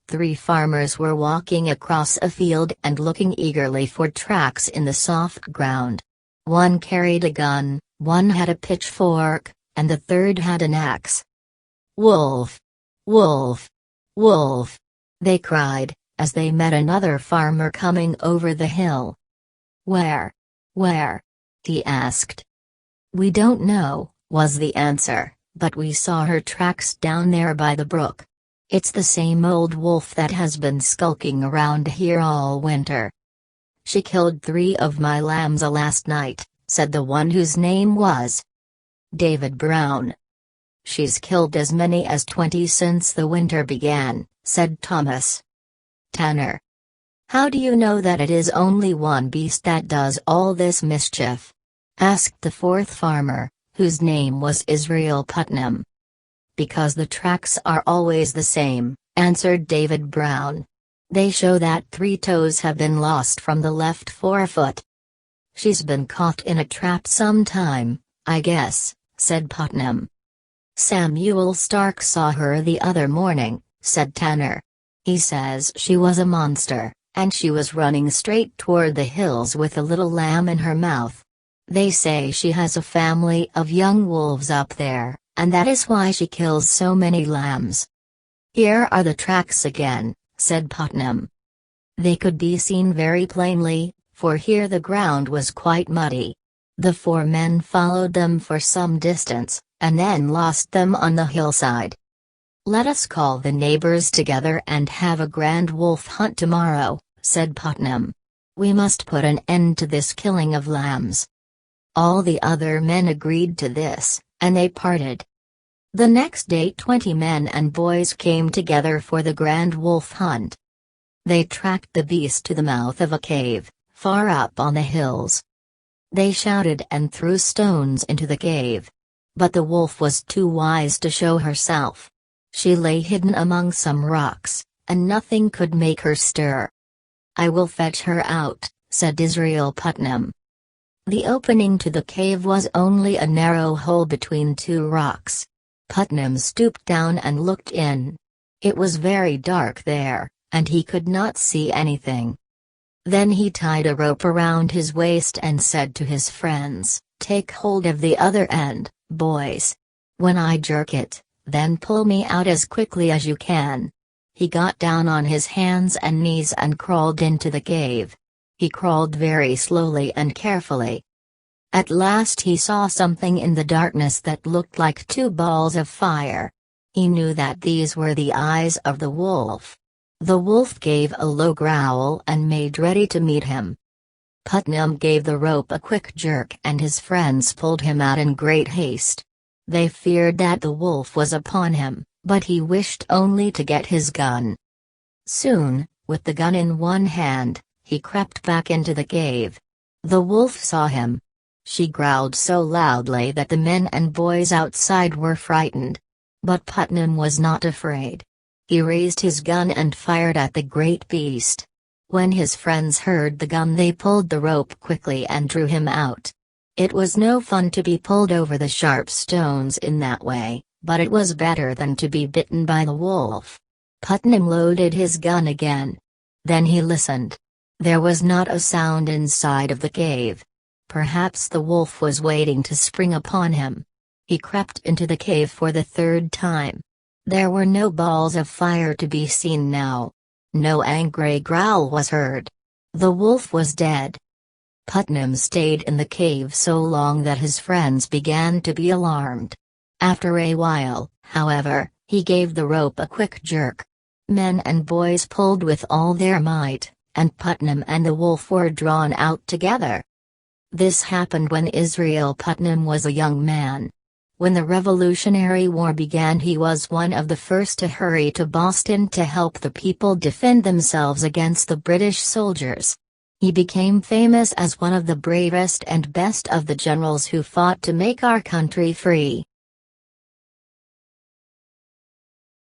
3 farmers were walking across a field and looking eagerly for tracks in the soft ground. One carried a gun, one had a pitchfork, and the third had an axe. "Wolf! Wolf! Wolf!" they cried, as they met another farmer coming over the hill. "Where? Where?" he asked. "We don't know," was the answer, "but we saw her tracks down there by the brook. It's the same old wolf that has been skulking around here all winter." "She killed 3 of my lambs last night," said the one whose name was David Brown. "She's killed as many as 20 since the winter began," said Thomas. "Tanner, how do you know that it is only one beast that does all this mischief?" asked the 4th farmer, whose name was Israel Putnam. "Because the tracks are always the same," answered David Brown. "They show that 3 toes have been lost from the left forefoot." "She's been caught in a trap some time, I guess," said Putnam. "Samuel Stark saw her the other morning," said Tanner. "He says she was a monster, and she was running straight toward the hills with a little lamb in her mouth. They say she has a family of young wolves up there, and that is why she kills so many lambs." "Here are the tracks again," said Putnam. They could be seen very plainly, for here the ground was quite muddy. The 4 men followed them for some distance, and then lost them on the hillside. "Let us call the neighbors together and have a grand wolf hunt tomorrow," said Putnam. "We must put an end to this killing of lambs." All the other men agreed to this, and they parted. The next day 20 men and boys came together for the grand wolf hunt. They tracked the beast to the mouth of a cave, far up on the hills. They shouted and threw stones into the cave. But the wolf was too wise to show herself. She lay hidden among some rocks, and nothing could make her stir. "I will fetch her out," said Israel Putnam. The opening to the cave was only a narrow hole between 2 rocks. Putnam stooped down and looked in. It was very dark there, and he could not see anything. Then he tied a rope around his waist and said to his friends, "Take hold of the other end, boys. When I jerk it, then pull me out as quickly as you can." He got down on his hands and knees and crawled into the cave. He crawled very slowly and carefully. At last he saw something in the darkness that looked like 2 balls of fire. He knew that these were the eyes of the wolf. The wolf gave a low growl and made ready to meet him. Putnam gave the rope a quick jerk and his friends pulled him out in great haste. They feared that the wolf was upon him, but he wished only to get his gun. Soon, with the gun in one hand, he crept back into the cave. The wolf saw him. She growled so loudly that the men and boys outside were frightened. But Putnam was not afraid. He raised his gun and fired at the great beast. When his friends heard the gun, they pulled the rope quickly and drew him out. It was no fun to be pulled over the sharp stones in that way, but it was better than to be bitten by the wolf. Putnam loaded his gun again. Then he listened. There was not a sound inside of the cave. Perhaps the wolf was waiting to spring upon him. He crept into the cave for the 3rd time. There were no balls of fire to be seen now. No angry growl was heard. The wolf was dead. Putnam stayed in the cave so long that his friends began to be alarmed. After a while, however, he gave the rope a quick jerk. Men and boys pulled with all their might, and Putnam and the wolf were drawn out together. This happened when Israel Putnam was a young man. When the Revolutionary War began, he was one of the first to hurry to Boston to help the people defend themselves against the British soldiers. He became famous as one of the bravest and best of the generals who fought to make our country free.